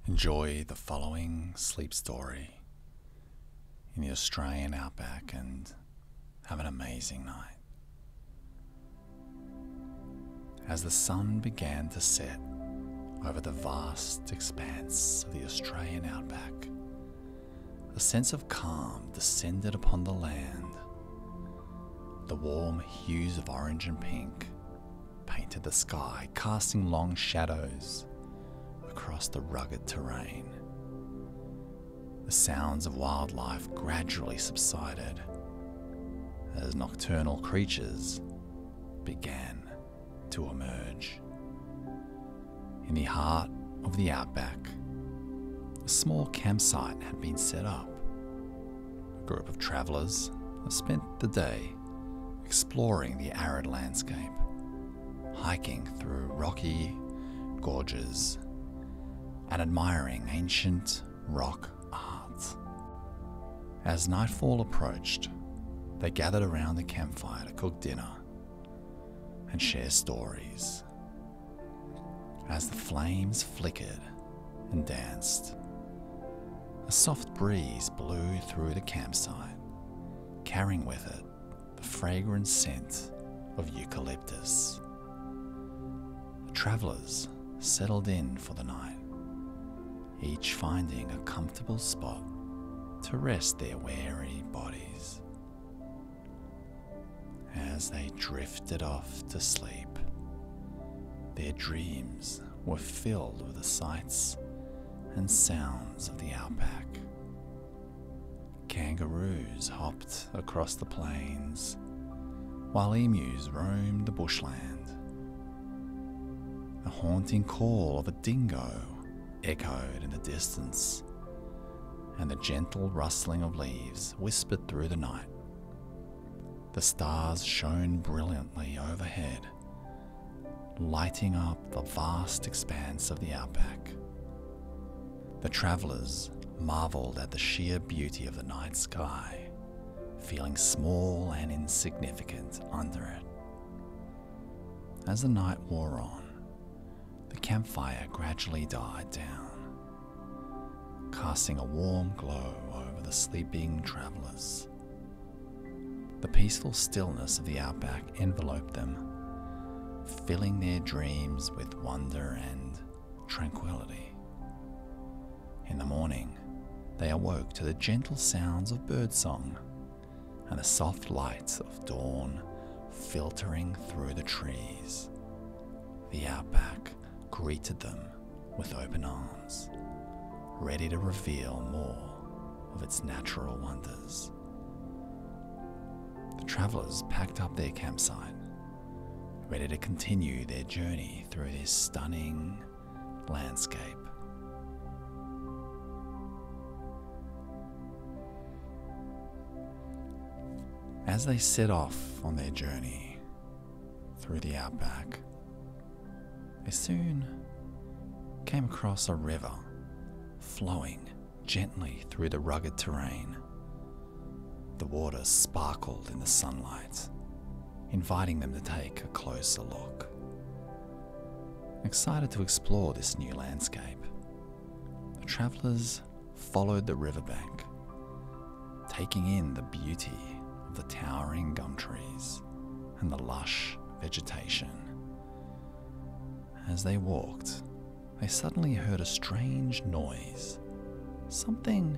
Enjoy the following sleep story in the Australian Outback and have an amazing night. As the sun began to set over the vast expanse of the Australian Outback, a sense of calm descended upon the land. The warm hues of orange and pink painted the sky, casting long shadows across the rugged terrain. The sounds of wildlife gradually subsided as nocturnal creatures began to emerge. In the heart of the outback, a small campsite had been set up. A group of travellers have spent the day exploring the arid landscape, hiking through rocky gorges and admiring ancient rock art. As nightfall approached, they gathered around the campfire to cook dinner and share stories. As the flames flickered and danced, a soft breeze blew through the campsite, carrying with it the fragrant scent of eucalyptus. The travellers settled in for the night, each finding a comfortable spot to rest their weary bodies. As they drifted off to sleep, their dreams were filled with the sights and sounds of the outback. Kangaroos hopped across the plains, while emus roamed the bushland. The haunting call of a dingo echoed in the distance, and the gentle rustling of leaves whispered through the night. The stars shone brilliantly overhead, lighting up the vast expanse of the outback. The travellers marvelled at the sheer beauty of the night sky, feeling small and insignificant under it. As the night wore on, the campfire gradually died down, casting a warm glow over the sleeping travellers. The peaceful stillness of the outback enveloped them, filling their dreams with wonder and tranquility. In the morning, they awoke to the gentle sounds of birdsong and the soft light of dawn filtering through the trees. The outback greeted them with open arms, ready to reveal more of its natural wonders. The travellers packed up their campsite, ready to continue their journey through this stunning landscape. As they set off on their journey through the outback, they soon came across a river flowing gently through the rugged terrain. The water sparkled in the sunlight, inviting them to take a closer look. Excited to explore this new landscape, the travellers followed the riverbank, taking in the beauty of the towering gum trees and the lush vegetation. As they walked, they suddenly heard a strange noise, something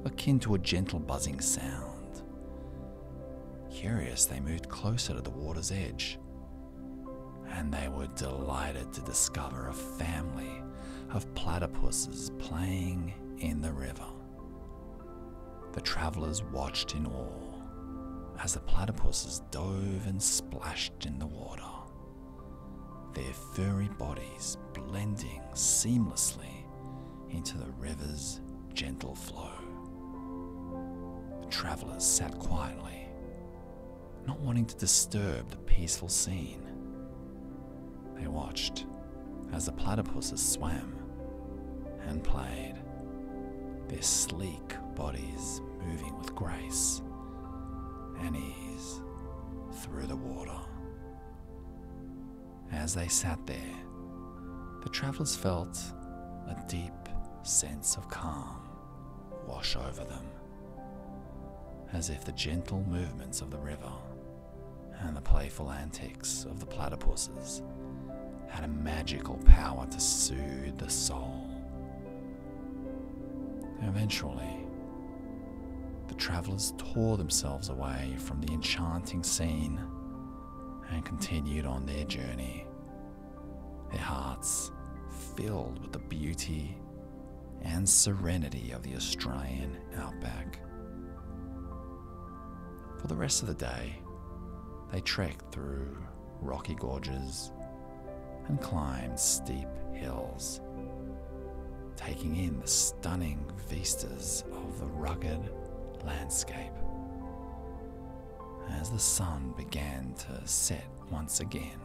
akin to a gentle buzzing sound. Curious, they moved closer to the water's edge, and they were delighted to discover a family of platypuses playing in the river. The travellers watched in awe as the platypuses dove and splashed in the water, their furry bodies blending seamlessly into the river's gentle flow. The travellers sat quietly, not wanting to disturb the peaceful scene. They watched as the platypuses swam and played, their sleek bodies moving with grace and ease through the water. As they sat there, the travellers felt a deep sense of calm wash over them, as if the gentle movements of the river and the playful antics of the platypuses had a magical power to soothe the soul. Eventually, the travellers tore themselves away from the enchanting scene and continued on their journey, their hearts filled with the beauty and serenity of the Australian outback. For the rest of the day, they trekked through rocky gorges and climbed steep hills, taking in the stunning vistas of the rugged landscape. As the sun began to set once again,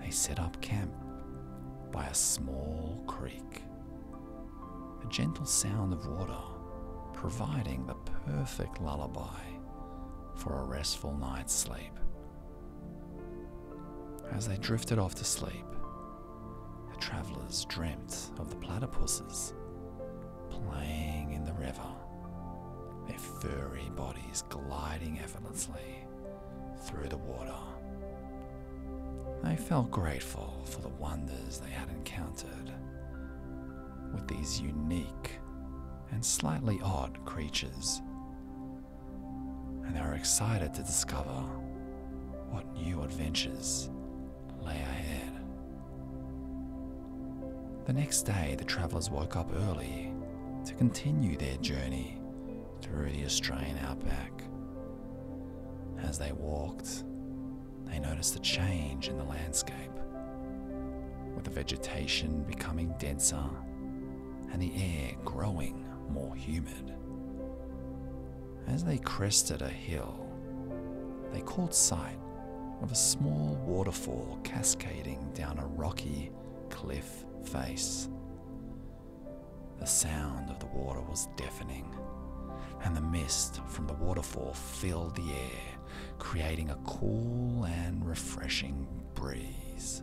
they set up camp by a small creek, the gentle sound of water providing the perfect lullaby for a restful night's sleep. As they drifted off to sleep, the travellers dreamt of the platypuses playing in the river, their furry bodies gliding effortlessly through the water. They felt grateful for the wonders they had encountered with these unique and slightly odd creatures, and they were excited to discover what new adventures lay ahead. The next day, the travellers woke up early to continue their journey through the Australian outback. As they walked, they noticed a change in the landscape, with the vegetation becoming denser and the air growing more humid. As they crested a hill, they caught sight of a small waterfall cascading down a rocky cliff face. The sound of the water was deafening, and the mist from the waterfall filled the air, creating a cool and refreshing breeze.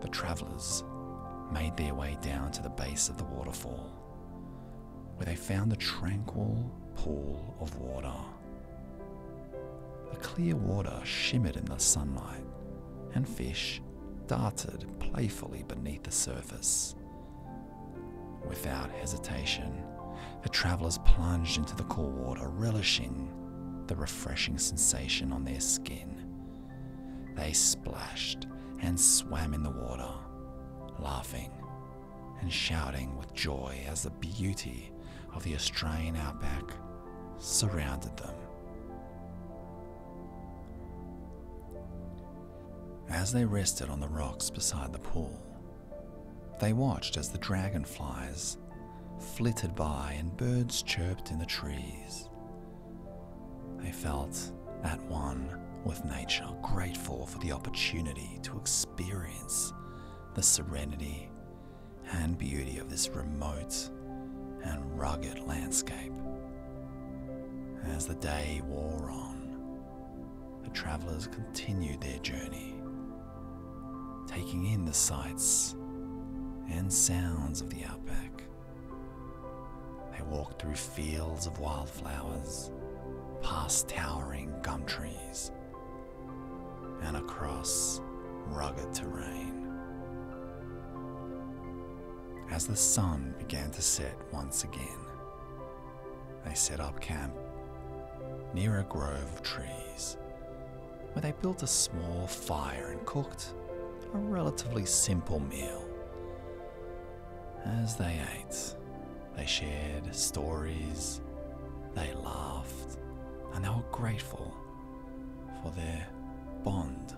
The travellers made their way down to the base of the waterfall, where they found a tranquil pool of water. The clear water shimmered in the sunlight, and fish darted playfully beneath the surface. Without hesitation, the travellers plunged into the cool water, relishing the refreshing sensation on their skin. They splashed and swam in the water, laughing and shouting with joy as the beauty of the Australian outback surrounded them. As they rested on the rocks beside the pool, they watched as the dragonflies flitted by and birds chirped in the trees. They felt at one with nature, grateful for the opportunity to experience the serenity and beauty of this remote and rugged landscape. As the day wore on, the travellers continued their journey, taking in the sights and sounds of the outback. They walked through fields of wildflowers, past towering gum trees, and across rugged terrain. As the sun began to set once again, they set up camp near a grove of trees, where they built a small fire and cooked a relatively simple meal. As they ate, they shared stories, they laughed, and they were grateful for their bond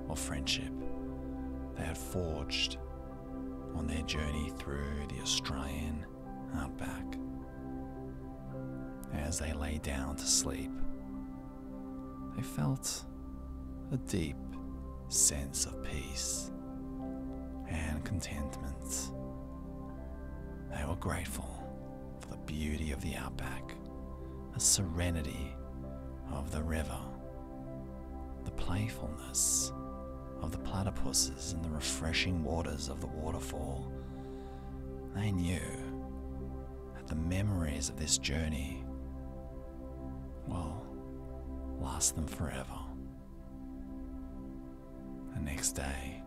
of friendship they had forged on their journey through the Australian outback. As they lay down to sleep, they felt a deep sense of peace and contentment. They were grateful for the beauty of the outback, the serenity of the river, the playfulness of the platypuses and the refreshing waters of the waterfall, They knew that the memories of this journey will last them forever. The next day,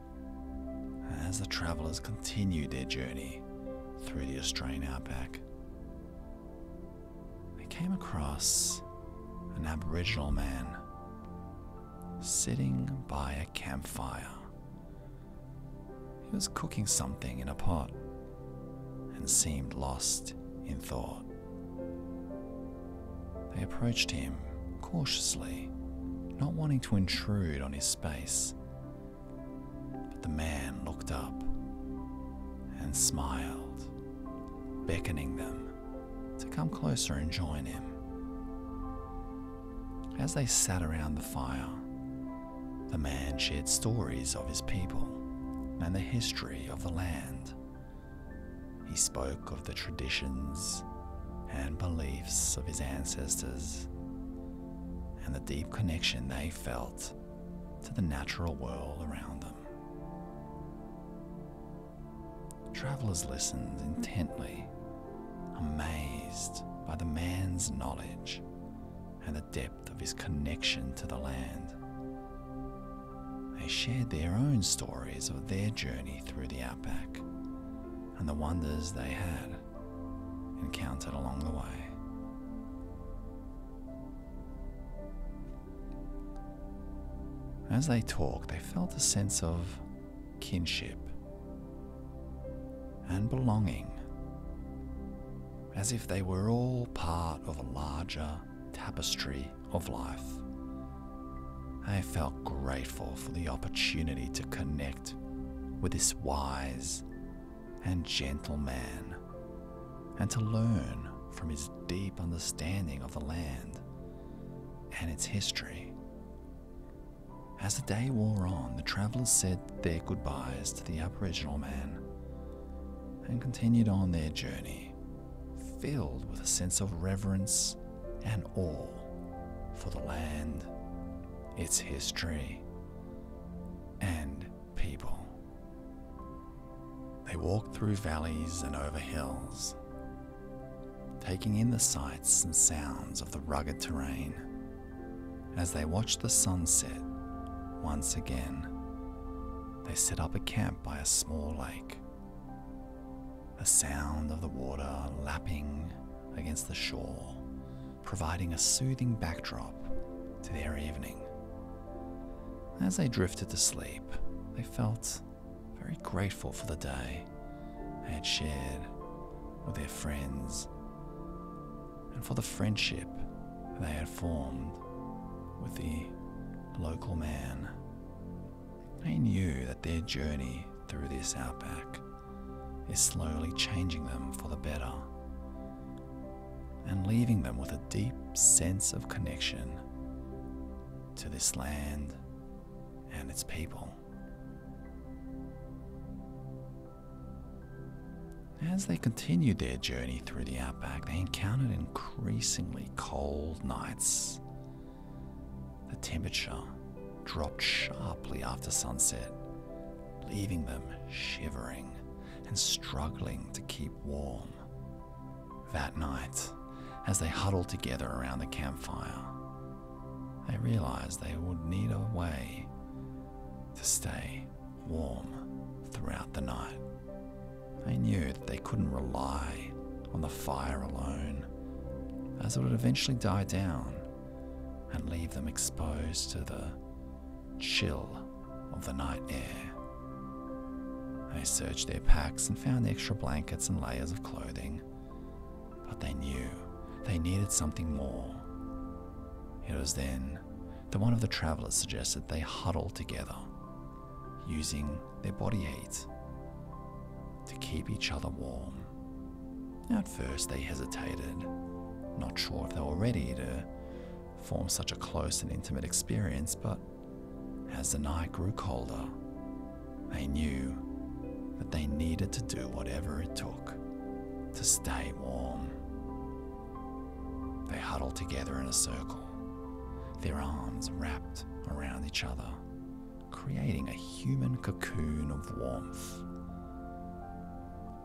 as the travellers continued their journey through the Australian outback, they came across an Aboriginal man sitting by a campfire. He was cooking something in a pot and seemed lost in thought. They approached him cautiously, not wanting to intrude on his space. But the man looked up and smiled, beckoning them to come closer and join him. As they sat around the fire, the man shared stories of his people and the history of the land. He spoke of the traditions and beliefs of his ancestors and the deep connection they felt to the natural world around them. Travelers listened intently, amazed by the man's knowledge and the depth of his connection to the land. They shared their own stories of their journey through the outback and the wonders they had encountered along the way. As they talked, they felt a sense of kinship and belonging, as if they were all part of a larger tapestry of life. I felt grateful for the opportunity to connect with this wise and gentle man and to learn from his deep understanding of the land and its history. As the day wore on, the travellers said their goodbyes to the Aboriginal man and continued on their journey, filled with a sense of reverence and awe for the land, its history, and people. They walked through valleys and over hills, taking in the sights and sounds of the rugged terrain. As they watched the sunset once again, they set up a camp by a small lake. The sound of the water lapping against the shore, providing a soothing backdrop to their evening. As they drifted to sleep, they felt very grateful for the day they had shared with their friends and for the friendship they had formed with the local man. They knew that their journey through this outback is slowly changing them for the better and leaving them with a deep sense of connection to this land and its people. As they continued their journey through the outback, they encountered increasingly cold nights. The temperature dropped sharply after sunset, leaving them shivering and struggling to keep warm. That night, as they huddled together around the campfire, they realized they would need a way to stay warm throughout the night. They knew that they couldn't rely on the fire alone, as it would eventually die down and leave them exposed to the chill of the night air. They searched their packs and found extra blankets and layers of clothing, but they knew they needed something more. It was then that one of the travellers suggested they huddle together, using their body heat to keep each other warm. At first they hesitated, not sure if they were ready to form such a close and intimate experience, but as the night grew colder, they knew that they needed to do whatever it took to stay warm. They huddled together in a circle, their arms wrapped around each other, creating a human cocoon of warmth.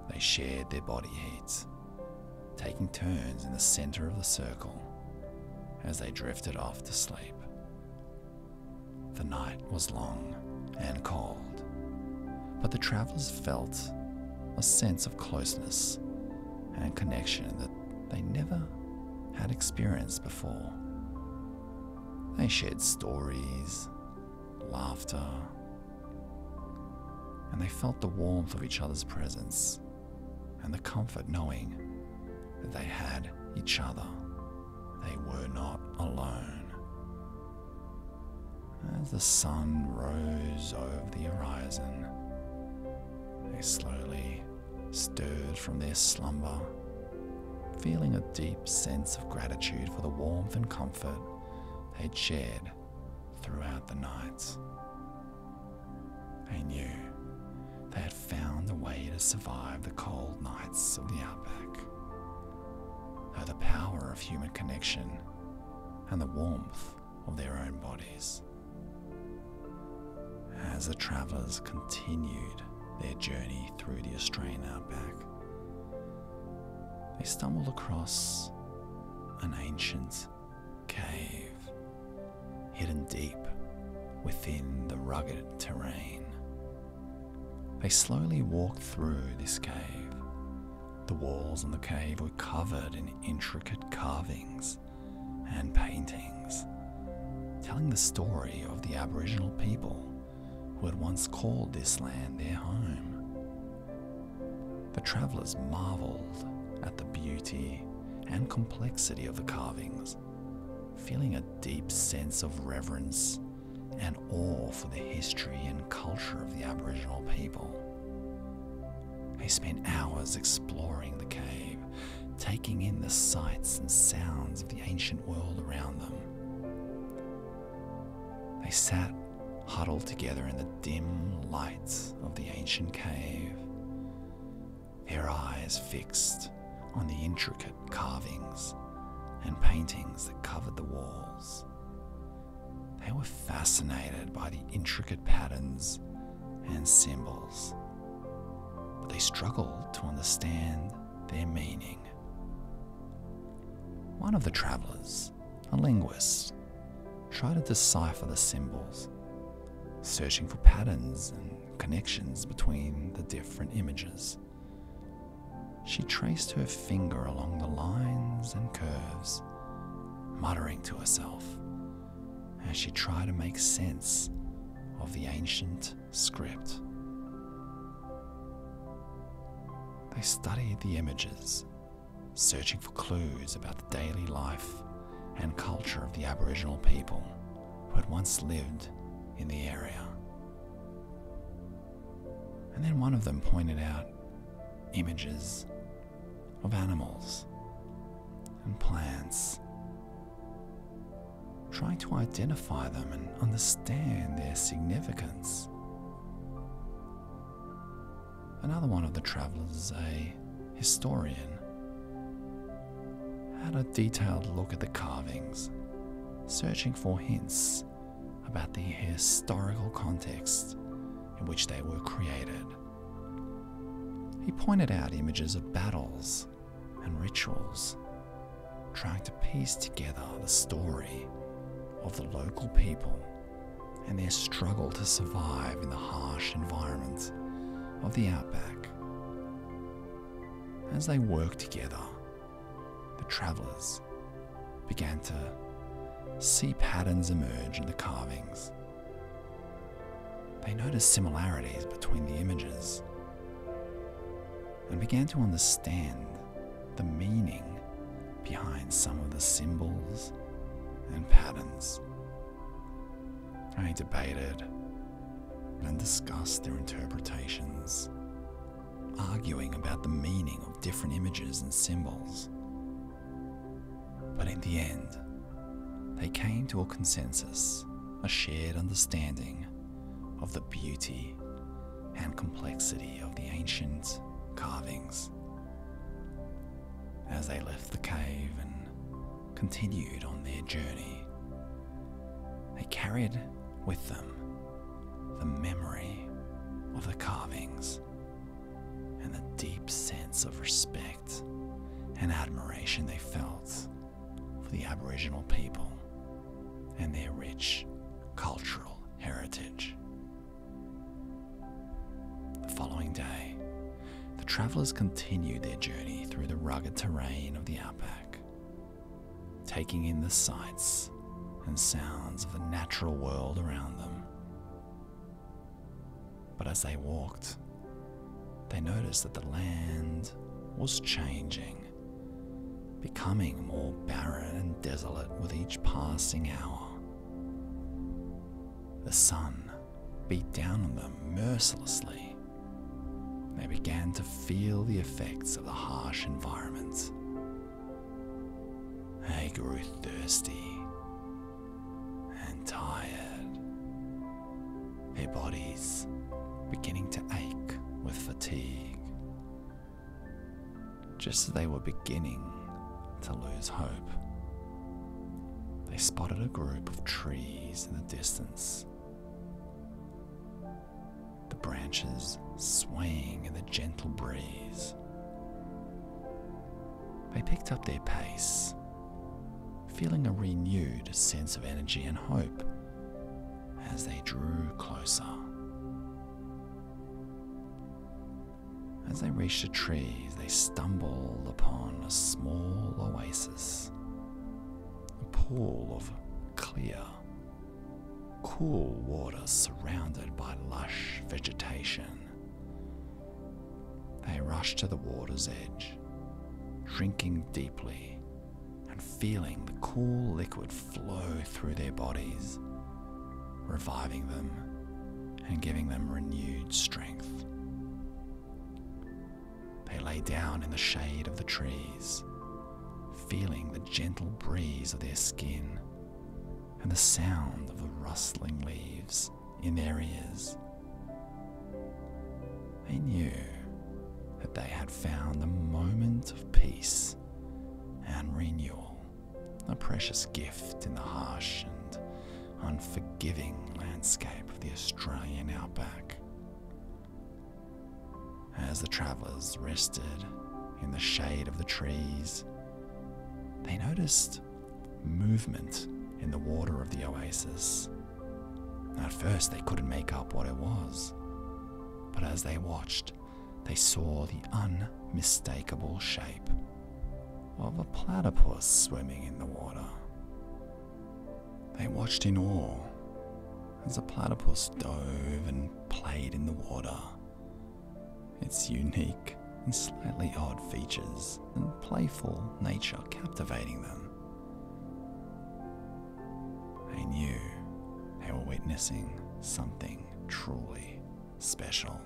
They shared their body heat, taking turns in the center of the circle as they drifted off to sleep. The night was long and cold, but the travelers felt a sense of closeness and connection that they never had experienced before. They shared stories, laughter, and they felt the warmth of each other's presence and the comfort knowing that they had each other. They were not alone. As the sun rose over the horizon, they slowly stirred from their slumber, feeling a deep sense of gratitude for the warmth and comfort they'd shared throughout the night. They knew they had found a way to survive the cold nights of the outback, though the power of human connection and the warmth of their own bodies. As the travellers continued their journey through the Australian outback, they stumbled across an ancient cave hidden deep within the rugged terrain. They slowly walked through this cave. The walls in the cave were covered in intricate carvings and paintings, telling the story of the aboriginal people who had once called this land their home. The travellers marvelled at the beauty and complexity of the carvings, feeling a deep sense of reverence and awe for the history and culture of the Aboriginal people. They spent hours exploring the cave, taking in the sights and sounds of the ancient world around them. They sat huddled together in the dim light of the ancient cave, their eyes fixed on the intricate carvings and paintings that covered the walls. They were fascinated by the intricate patterns and symbols, but they struggled to understand their meaning. One of the travellers, a linguist, tried to decipher the symbols, searching for patterns and connections between the different images. She traced her finger along the lines and curves, muttering to herself as she tried to make sense of the ancient script. They studied the images, searching for clues about the daily life and culture of the Aboriginal people who had once lived in the area. And then one of them pointed out images of animals and plants, trying to identify them and understand their significance. Another one of the travellers, a historian, had a detailed look at the carvings, searching for hints about the historical context in which they were created. He pointed out images of battles and rituals, trying to piece together the story of the local people and their struggle to survive in the harsh environment of the outback. As they worked together, the travellers began to see patterns emerge in the carvings. They noticed similarities between the images and began to understand the meaning behind some of the symbols and patterns. They debated and discussed their interpretations, arguing about the meaning of different images and symbols. But in the end, they came to a consensus, a shared understanding of the beauty and complexity of the ancient carvings. As they left the cave and continued on their journey, they carried with them the memory of the carvings and the deep deep sense of respect and admiration they felt for the Aboriginal people and their rich cultural heritage. The following day, the travellers continued their journey through the rugged terrain of the outback, taking in the sights and sounds of the natural world around them. But as they walked, they noticed that the land was changing, becoming more barren and desolate with each passing hour. The sun beat down on them mercilessly. They began to feel the effects of the harsh environment. They grew thirsty and tired, their bodies beginning to ache with fatigue. Just as they were beginning to lose hope, they spotted a group of trees in the distance, the branches swaying in the gentle breeze. They picked up their pace, feeling a renewed sense of energy and hope as they drew closer. As they reached the trees, they stumbled upon a small oasis, a pool of clear, cool water surrounded by lush vegetation. They rushed to the water's edge, drinking deeply and feeling the cool liquid flow through their bodies, reviving them and giving them renewed strength. They lay down in the shade of the trees, feeling the gentle breeze of their skin and the sound of the rustling leaves in their ears. They knew that they had found a moment of peace and renewal, a precious gift in the harsh and unforgiving landscape of the Australian outback. As the travellers rested in the shade of the trees, they noticed movement in the water of the oasis. At first they couldn't make up what it was, but as they watched, they saw the unmistakable shape of a platypus swimming in the water. They watched in awe as the platypus dove and played in the water, its unique and slightly odd features and playful nature captivating them. They knew they were witnessing something truly special.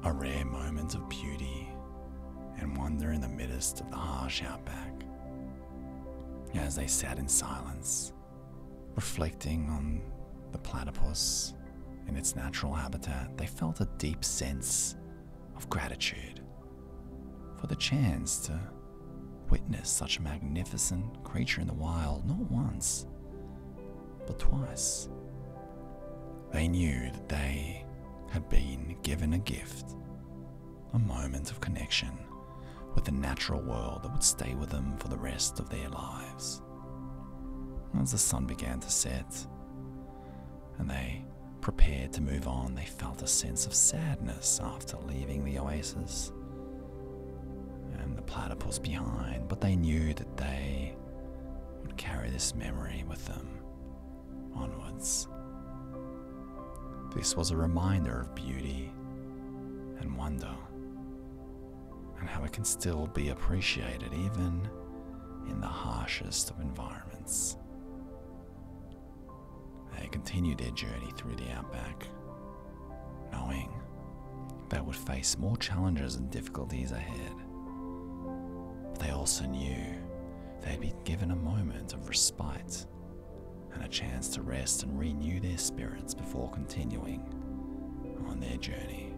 A rare moment of beauty and wonder in the midst of the harsh outback. As they sat in silence, reflecting on the platypus in its natural habitat, they felt a deep sense of gratitude for the chance to witness such a magnificent creature in the wild, not once, but twice. They knew that they had been given a gift, a moment of connection with the natural world that would stay with them for the rest of their lives. As the sun began to set and they prepared to move on, they felt a sense of sadness after leaving the oasis and the platypus behind, but they knew that they would carry this memory with them onwards. This was a reminder of beauty and wonder, and how it can still be appreciated even in the harshest of environments. They continued their journey through the outback, knowing they would face more challenges and difficulties ahead. But they also knew they'd be given a moment of respite and a chance to rest and renew their spirits before continuing on their journey.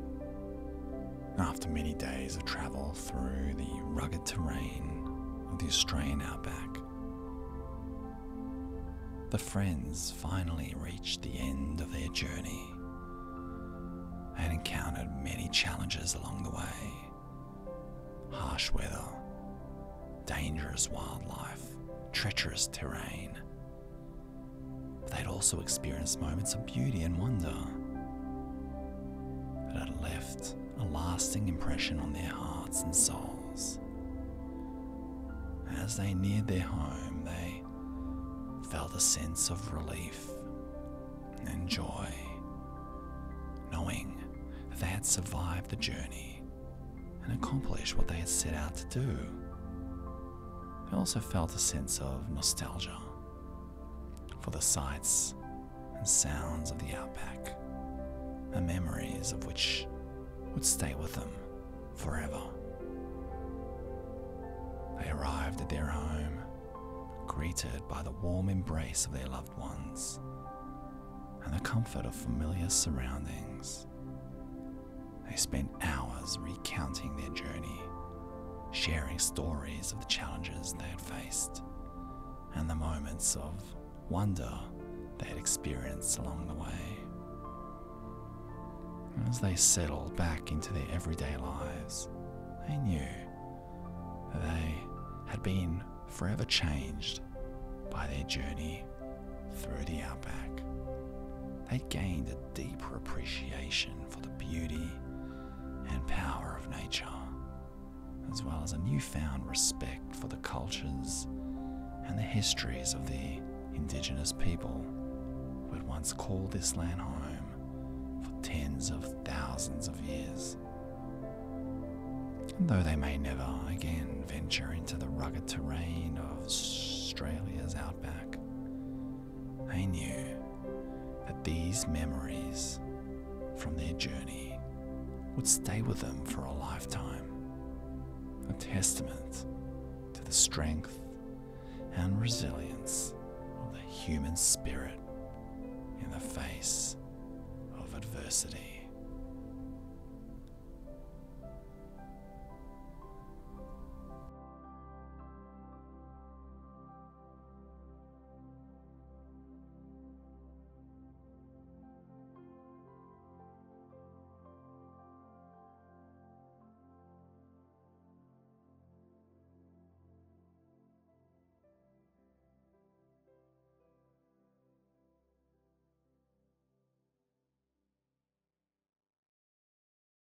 After many days of travel through the rugged terrain of the Australian outback, the friends finally reached the end of their journey. They had encountered many challenges along the way: harsh weather, dangerous wildlife, treacherous terrain. But they'd also experienced moments of beauty and wonder that had left a lasting impression on their hearts and souls. As they neared their home, they felt a sense of relief and joy, knowing that they had survived the journey and accomplished what they had set out to do. They also felt a sense of nostalgia for the sights and sounds of the outback, the memories of which would stay with them forever. They arrived at their home, greeted by the warm embrace of their loved ones and the comfort of familiar surroundings. They spent hours recounting their journey, sharing stories of the challenges they had faced and the moments of wonder they had experienced along the way. As they settled back into their everyday lives, they knew that they had been forever changed by their journey through the outback. They gained a deeper appreciation for the beauty and power of nature, as well as a newfound respect for the cultures and the histories of the indigenous people who had once called this land home for tens of thousands of years. And though they may never again venture into the rugged terrain of Australia's outback, they knew that these memories from their journey would stay with them for a lifetime, a testament to the strength and resilience of the human spirit in the face of adversity.